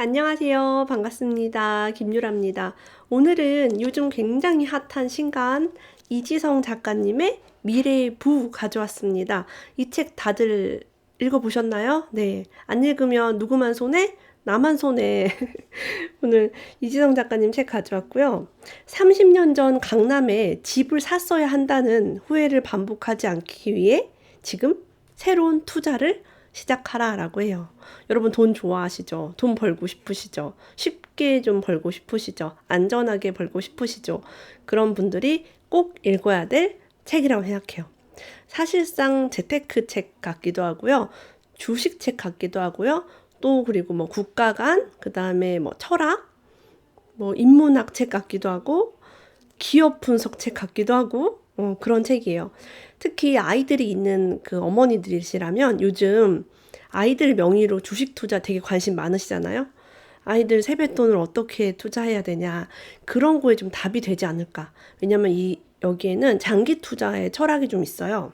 안녕하세요. 반갑습니다. 김유라입니다. 오늘은 요즘 굉장히 핫한 신간 이지성 작가님의 미래의 부 가져왔습니다. 이 책 다들 읽어보셨나요? 네. 안 읽으면 누구만 손해? 나만 손해. 오늘 이지성 작가님 책 가져왔고요. 30년 전 강남에 집을 샀어야 한다는 후회를 반복하지 않기 위해 지금 새로운 투자를 시작하라라고 해요. 여러분 돈 좋아하시죠? 돈 벌고 싶으시죠? 쉽게 좀 벌고 싶으시죠? 안전하게 벌고 싶으시죠? 그런 분들이 꼭 읽어야 될 책이라고 생각해요. 사실상 재테크 책 같기도 하고요. 주식 책 같기도 하고요. 또 그리고 뭐 국가관, 그 다음에 뭐 철학, 뭐 인문학 책 같기도 하고 기업 분석 책 같기도 하고 그런 책이에요. 특히 아이들이 있는 그 어머니들이시라면 요즘 아이들 명의로 주식 투자 되게 관심 많으시잖아요. 아이들 세뱃돈을 어떻게 투자해야 되냐. 그런 거에 좀 답이 되지 않을까. 왜냐면 여기에는 장기 투자의 철학이 좀 있어요.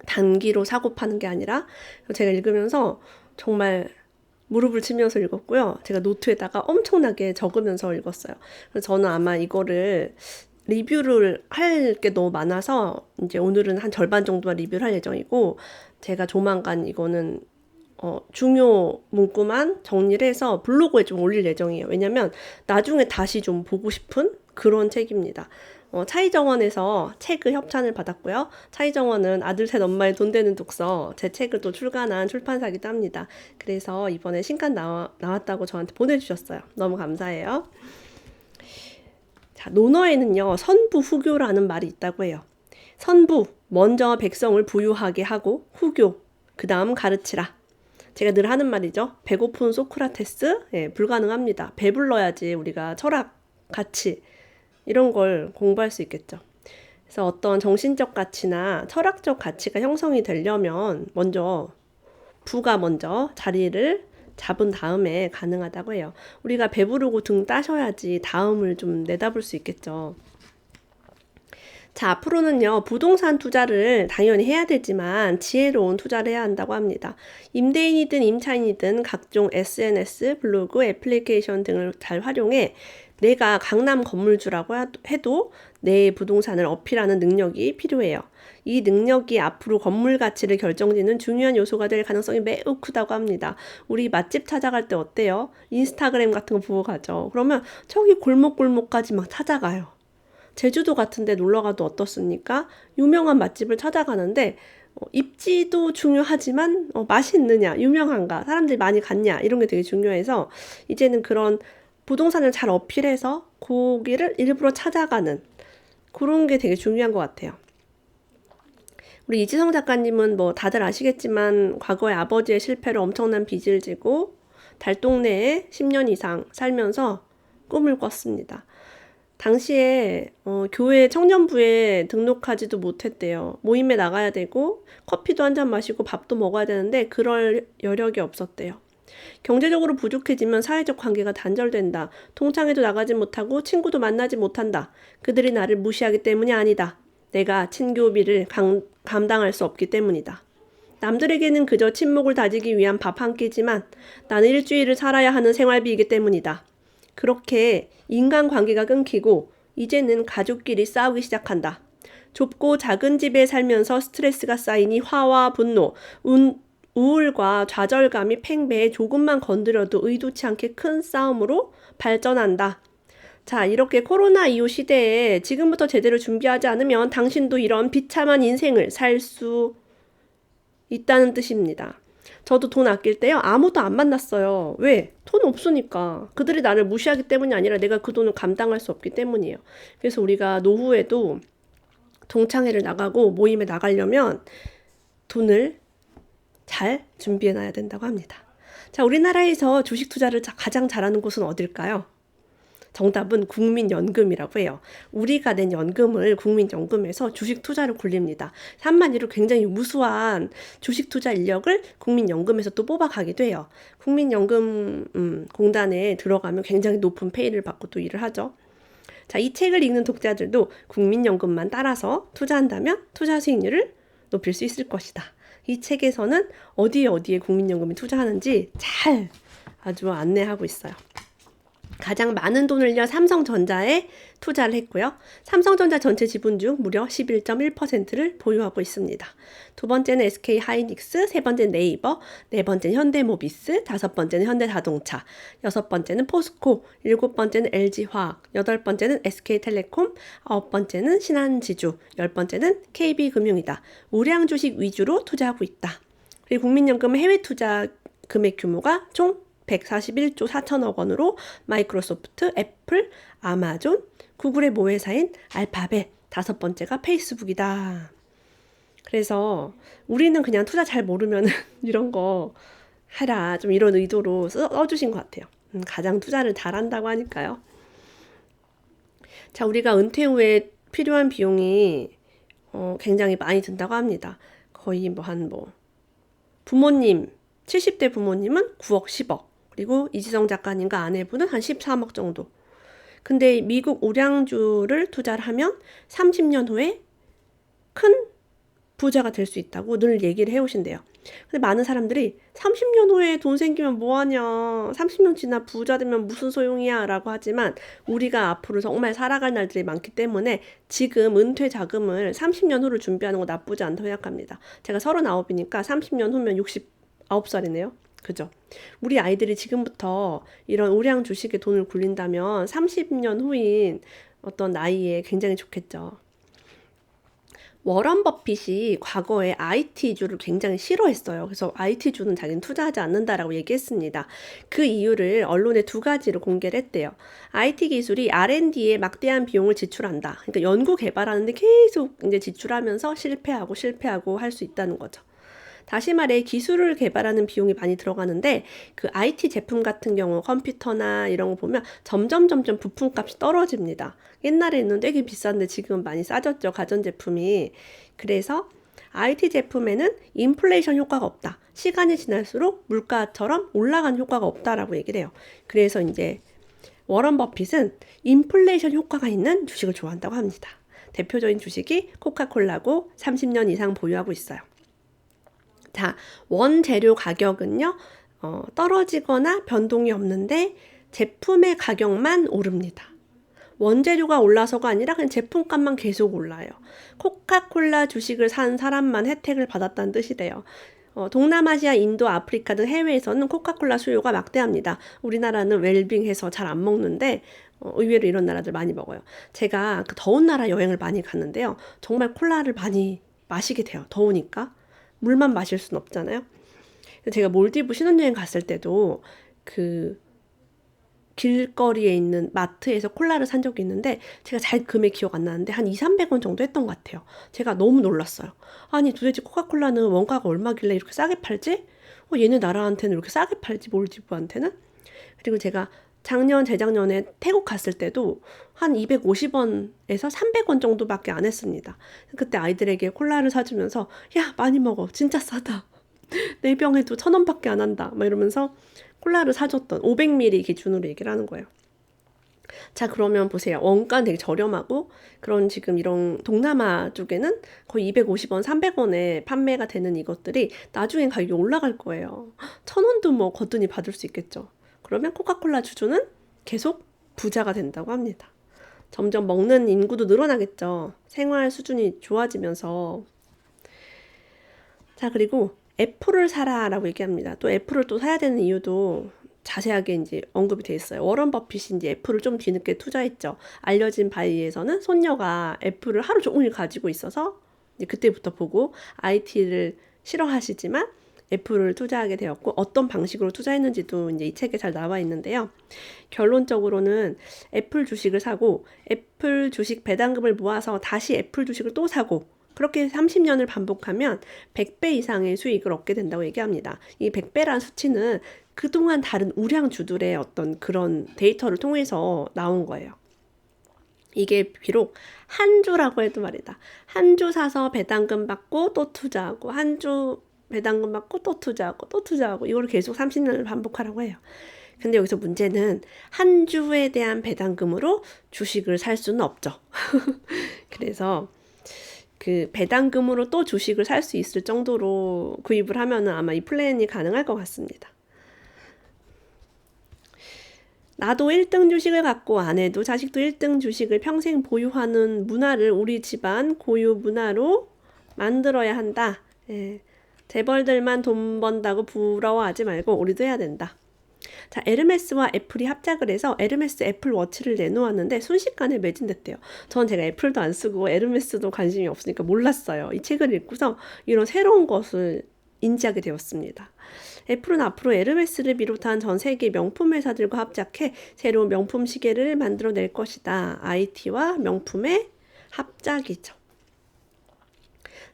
단기로 사고 파는 게 아니라 제가 읽으면서 정말 무릎을 치면서 읽었고요. 제가 노트에다가 엄청나게 적으면서 읽었어요. 그래서 저는 아마 이거를 리뷰를 할 게 너무 많아서 이제 오늘은 한 절반 정도만 리뷰를 할 예정이고 제가 조만간 이거는 중요 문구만 정리를 해서 블로그에 좀 올릴 예정이에요. 왜냐면 나중에 다시 좀 보고 싶은 그런 책입니다. 차이정원에서 책을 협찬을 받았고요. 차이정원은 아들 셋 엄마의 돈 되는 독서 제 책을 또 출간한 출판사기도 합니다. 그래서 이번에 신간 나왔다고 저한테 보내주셨어요. 너무 감사해요. 자, 논어에는요, 선부후교라는 말이 있다고 해요. 선부, 먼저 백성을 부유하게 하고 후교, 그 다음 가르치라. 제가 늘 하는 말이죠. 배고픈 소크라테스? 예, 불가능합니다. 배불러야지 우리가 철학, 가치 이런 걸 공부할 수 있겠죠. 그래서 어떤 정신적 가치나 철학적 가치가 형성이 되려면 부가 먼저 자리를 잡은 다음에 가능하다고 해요. 우리가 배부르고 등 따셔야지 다음을 좀 내다볼 수 있겠죠. 자, 앞으로는요, 부동산 투자를 당연히 해야 되지만 지혜로운 투자를 해야 한다고 합니다. 임대인이든 임차인이든 각종 SNS, 블로그, 애플리케이션 등을 잘 활용해 내가 강남 건물주라고 해도 내 부동산을 어필하는 능력이 필요해요. 이 능력이 앞으로 건물 가치를 결정짓는 중요한 요소가 될 가능성이 매우 크다고 합니다. 우리 맛집 찾아갈 때 어때요? 인스타그램 같은 거 보고 가죠. 그러면 저기 골목골목까지 막 찾아가요. 제주도 같은 데 놀러 가도 어떻습니까? 유명한 맛집을 찾아가는데 입지도 중요하지만 맛이 있느냐, 유명한가, 사람들이 많이 갔냐 이런 게 되게 중요해서 이제는 그런 부동산을 잘 어필해서 거기를 일부러 찾아가는 그런 게 되게 중요한 것 같아요. 우리 이지성 작가님은 뭐 다들 아시겠지만 과거에 아버지의 실패로 엄청난 빚을 지고 달동네에 10년 이상 살면서 꿈을 꿨습니다. 당시에 교회 청년부에 등록하지도 못했대요. 모임에 나가야 되고 커피도 한 잔 마시고 밥도 먹어야 되는데 그럴 여력이 없었대요. 경제적으로 부족해지면 사회적 관계가 단절된다. 동창회도 나가지 못하고 친구도 만나지 못한다. 그들이 나를 무시하기 때문이 아니다. 내가 친교비를 감당할 수 없기 때문이다. 남들에게는 그저 친목을 다지기 위한 밥 한 끼지만 나는 일주일을 살아야 하는 생활비이기 때문이다. 그렇게 인간관계가 끊기고 이제는 가족끼리 싸우기 시작한다. 좁고 작은 집에 살면서 스트레스가 쌓이니 화와 분노, 우울과 좌절감이 팽배해 조금만 건드려도 의도치 않게 큰 싸움으로 발전한다. 자, 이렇게 코로나 이후 시대에 지금부터 제대로 준비하지 않으면 당신도 이런 비참한 인생을 살 수 있다는 뜻입니다. 저도 돈 아낄 때요, 아무도 안 만났어요. 왜? 돈 없으니까. 그들이 나를 무시하기 때문이 아니라 내가 그 돈을 감당할 수 없기 때문이에요. 그래서 우리가 노후에도 동창회를 나가고 모임에 나가려면 돈을 잘 준비해 놔야 된다고 합니다. 자, 우리나라에서 주식 투자를 가장 잘하는 곳은 어딜까요? 정답은 국민연금이라고 해요. 우리가 낸 연금을 국민연금에서 주식 투자를 굴립니다. 한마디로 굉장히 무수한 주식 투자 인력을 국민연금에서 또 뽑아가기도 해요. 국민연금 공단에 들어가면 굉장히 높은 페이를 받고 또 일을 하죠. 자, 이 책을 읽는 독자들도 국민연금만 따라서 투자한다면 투자 수익률을 높일 수 있을 것이다. 이 책에서는 어디에 국민연금이 투자하는지 잘 아주 안내하고 있어요. 가장 많은 돈을요, 삼성전자에 투자를 했고요. 삼성전자 전체 지분 중 무려 11.1%를 보유하고 있습니다. 두 번째는 SK 하이닉스, 세 번째는 네이버, 네 번째는 현대모비스, 다섯 번째는 현대자동차, 여섯 번째는 포스코, 일곱 번째는 LG화학, 여덟 번째는 SK텔레콤, 아홉 번째는 신한지주, 열 번째는 KB금융이다. 우량 주식 위주로 투자하고 있다. 그리고 국민연금 해외 투자 금액 규모가 총 141조 4천억 원으로 마이크로소프트, 애플, 아마존, 구글의 모회사인 알파벳, 다섯 번째가 페이스북이다. 그래서 우리는 그냥 투자 잘 모르면 이런 거 해라, 좀 이런 의도로 써주신 것 같아요. 가장 투자를 잘한다고 하니까요. 자, 우리가 은퇴 후에 필요한 비용이 굉장히 많이 든다고 합니다. 거의 부모님 70대 부모님은 9억 10억, 그리고 이지성 작가님과 아내분은 한 13억 정도. 근데 미국 우량주를 투자를 하면 30년 후에 큰 부자가 될 수 있다고 늘 얘기를 해오신대요. 근데 많은 사람들이 30년 후에 돈 생기면 뭐하냐, 30년 지나 부자 되면 무슨 소용이야 라고 하지만, 우리가 앞으로 정말 살아갈 날들이 많기 때문에 지금 은퇴 자금을 30년 후를 준비하는 거 나쁘지 않다고 생각합니다. 제가 39이니까 30년 후면 69살이네요. 그죠? 우리 아이들이 지금부터 이런 우량 주식에 돈을 굴린다면 30년 후인 어떤 나이에 굉장히 좋겠죠. 워런 버핏이 과거에 IT주를 굉장히 싫어했어요. 그래서 IT주는 자기는 투자하지 않는다라고 얘기했습니다. 그 이유를 언론에 두 가지로 공개를 했대요. IT 기술이 R&D에 막대한 비용을 지출한다. 그러니까 연구 개발하는데 계속 이제 지출하면서 실패하고 할 수 있다는 거죠. 다시 말해 기술을 개발하는 비용이 많이 들어가는데, 그 IT 제품 같은 경우 컴퓨터나 이런 거 보면 점점 부품값이 떨어집니다. 옛날에는 되게 비싼데 지금은 많이 싸졌죠, 가전제품이. 그래서 IT 제품에는 인플레이션 효과가 없다. 시간이 지날수록 물가처럼 올라가는 효과가 없다라고 얘기를 해요. 그래서 이제 워런 버핏은 인플레이션 효과가 있는 주식을 좋아한다고 합니다. 대표적인 주식이 코카콜라고 30년 이상 보유하고 있어요. 자, 원재료 가격은요, 떨어지거나 변동이 없는데 제품의 가격만 오릅니다. 원재료가 올라서가 아니라 그냥 제품값만 계속 올라요. 코카콜라 주식을 산 사람만 혜택을 받았다는 뜻이래요. 동남아시아, 인도, 아프리카 등 해외에서는 코카콜라 수요가 막대합니다. 우리나라는 웰빙해서 잘 안 먹는데 의외로 이런 나라들 많이 먹어요. 제가 그 더운 나라 여행을 많이 갔는데요. 정말 콜라를 많이 마시게 돼요. 더우니까. 물만 마실 순 없잖아요. 제가 몰디브 신혼여행 갔을 때도 그 길거리에 있는 마트에서 콜라를 산 적이 있는데, 제가 잘 금액 기억 안 나는데 한 200~300원 정도 했던 것 같아요. 제가 너무 놀랐어요. 아니 도대체 코카콜라는 원가가 얼마길래 이렇게 싸게 팔지? 얘네 나라한테는 이렇게 싸게 팔지, 몰디브한테는? 그리고 제가 작년, 재작년에 태국 갔을 때도 한 250원에서 300원 정도밖에 안 했습니다. 그때 아이들에게 콜라를 사주면서 야, 많이 먹어. 진짜 싸다. 4병에도 1,000원밖에 안 한다. 막 이러면서 콜라를 사줬던, 500ml 기준으로 얘기를 하는 거예요. 자, 그러면 보세요. 원가는 되게 저렴하고, 그런 지금 이런 동남아 쪽에는 거의 250원, 300원에 판매가 되는 이것들이 나중엔 가격이 올라갈 거예요. 1,000원도 뭐 거뜬히 받을 수 있겠죠. 그러면 코카콜라 주주는 계속 부자가 된다고 합니다. 점점 먹는 인구도 늘어나겠죠. 생활 수준이 좋아지면서. 자, 그리고 애플을 사라라고 얘기합니다. 또 애플을 또 사야 되는 이유도 자세하게 이제 언급이 돼 있어요. 워런 버핏이 이제 애플을 좀 뒤늦게 투자했죠. 알려진 바에서는 손녀가 애플을 하루 종일 가지고 있어서 이제 그때부터 보고 IT를 싫어하시지만 애플을 투자하게 되었고, 어떤 방식으로 투자했는지도 이제 이 책에 잘 나와 있는데요. 결론적으로는 애플 주식을 사고, 애플 주식 배당금을 모아서 다시 애플 주식을 또 사고, 그렇게 30년을 반복하면 100배 이상의 수익을 얻게 된다고 얘기합니다. 이 100배라는 수치는 그동안 다른 우량주들의 어떤 그런 데이터를 통해서 나온 거예요. 이게 비록 한 주라고 해도 말이다. 한 주 사서 배당금 받고 또 투자하고, 한 주 배당금 받고 또 투자하고 이걸 계속 30년을 반복하라고 해요. 근데 여기서 문제는 한 주에 대한 배당금으로 주식을 살 수는 없죠. 그래서 그 배당금으로 또 주식을 살 수 있을 정도로 구입을 하면은 아마 이 플랜이 가능할 것 같습니다. 나도 1등 주식을 갖고 아내도 자식도 1등 주식을 평생 보유하는 문화를 우리 집안 고유 문화로 만들어야 한다. 예, 재벌들만 돈 번다고 부러워하지 말고 우리도 해야 된다. 자, 에르메스와 애플이 합작을 해서 에르메스 애플 워치를 내놓았는데 순식간에 매진됐대요. 전 제가 애플도 안 쓰고 에르메스도 관심이 없으니까 몰랐어요. 이 책을 읽고서 이런 새로운 것을 인지하게 되었습니다. 애플은 앞으로 에르메스를 비롯한 전 세계 명품 회사들과 합작해 새로운 명품 시계를 만들어낼 것이다. IT와 명품의 합작이죠.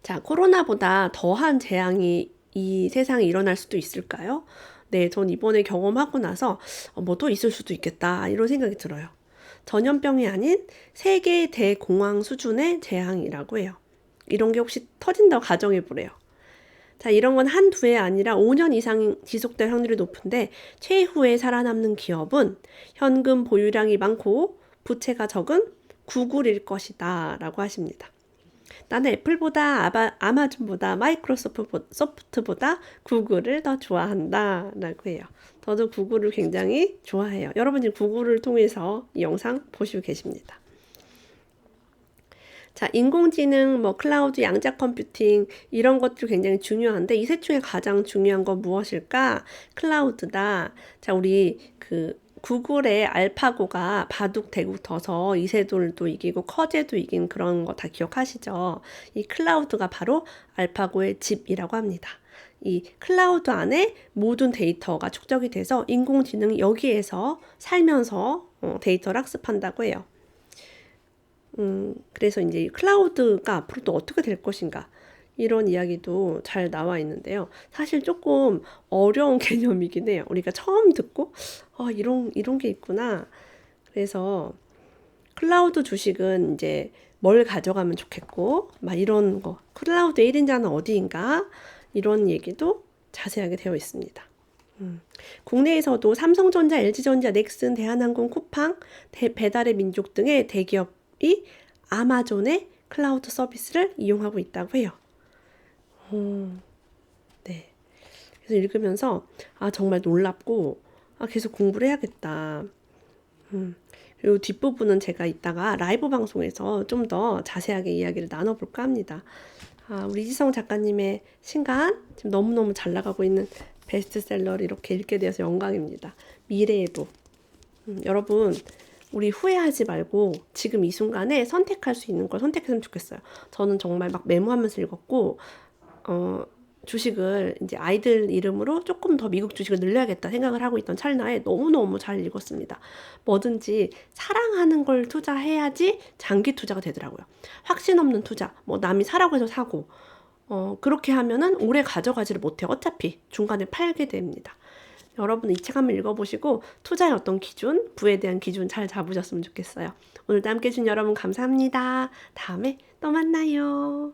자, 코로나보다 더한 재앙이 이 세상에 일어날 수도 있을까요? 네, 전 이번에 경험하고 나서 뭐 또 있을 수도 있겠다 이런 생각이 들어요. 전염병이 아닌 세계 대공황 수준의 재앙이라고 해요. 이런 게 혹시 터진다고 가정해 보래요. 자, 이런 건 한두 해 아니라 5년 이상 지속될 확률이 높은데 최후에 살아남는 기업은 현금 보유량이 많고 부채가 적은 구글일 것이다 라고 하십니다. 나는 애플보다 아마존보다 마이크로소프트보다 구글을 더 좋아한다 라고 해요. 저도 구글을 굉장히 좋아해요. 여러분 지금 구글을 통해서 이 영상 보시고 계십니다. 자, 인공지능, 클라우드, 양자 컴퓨팅 이런 것들 굉장히 중요한데 이 셋 중에 가장 중요한 건 무엇일까? 클라우드다. 자, 우리 구글의 알파고가 바둑 대국터서 이세돌도 이기고 커제도 이긴 그런 거 다 기억하시죠? 이 클라우드가 바로 알파고의 집이라고 합니다. 이 클라우드 안에 모든 데이터가 축적이 돼서 인공지능이 여기에서 살면서 데이터를 학습한다고 해요. 그래서 이제 클라우드가 앞으로 또 어떻게 될 것인가 이런 이야기도 잘 나와 있는데요. 사실 조금 어려운 개념이긴 해요. 우리가 처음 듣고 이런 게 있구나. 그래서 클라우드 주식은 이제 뭘 가져가면 좋겠고 막 이런 거 클라우드 1인자는 어디인가 이런 얘기도 자세하게 되어 있습니다. 국내에서도 삼성전자, LG전자, 넥슨, 대한항공, 쿠팡, 배달의 민족 등의 대기업이 아마존의 클라우드 서비스를 이용하고 있다고 해요. 네. 그래서 읽으면서 정말 놀랍고 계속 공부를 해야겠다. 그리고 뒷부분은 제가 이따가 라이브 방송에서 좀 더 자세하게 이야기를 나눠볼까 합니다. 우리 이지성 작가님의 신간 지금 너무너무 잘 나가고 있는 베스트셀러를 이렇게 읽게 되어서 영광입니다. 미래의 부. 여러분 우리 후회하지 말고 지금 이 순간에 선택할 수 있는 걸 선택했으면 좋겠어요. 저는 정말 막 메모하면서 읽었고 주식을 이제 아이들 이름으로 조금 더 미국 주식을 늘려야겠다 생각을 하고 있던 찰나에 너무너무 잘 읽었습니다. 뭐든지 사랑하는 걸 투자해야지 장기 투자가 되더라고요. 확신 없는 투자, 남이 사라고 해서 사고 그렇게 하면은 오래 가져가지를 못해요. 어차피 중간에 팔게 됩니다. 여러분 이 책 한번 읽어보시고 투자의 어떤 기준, 부에 대한 기준 잘 잡으셨으면 좋겠어요. 오늘도 함께 해주신 여러분 감사합니다. 다음에 또 만나요.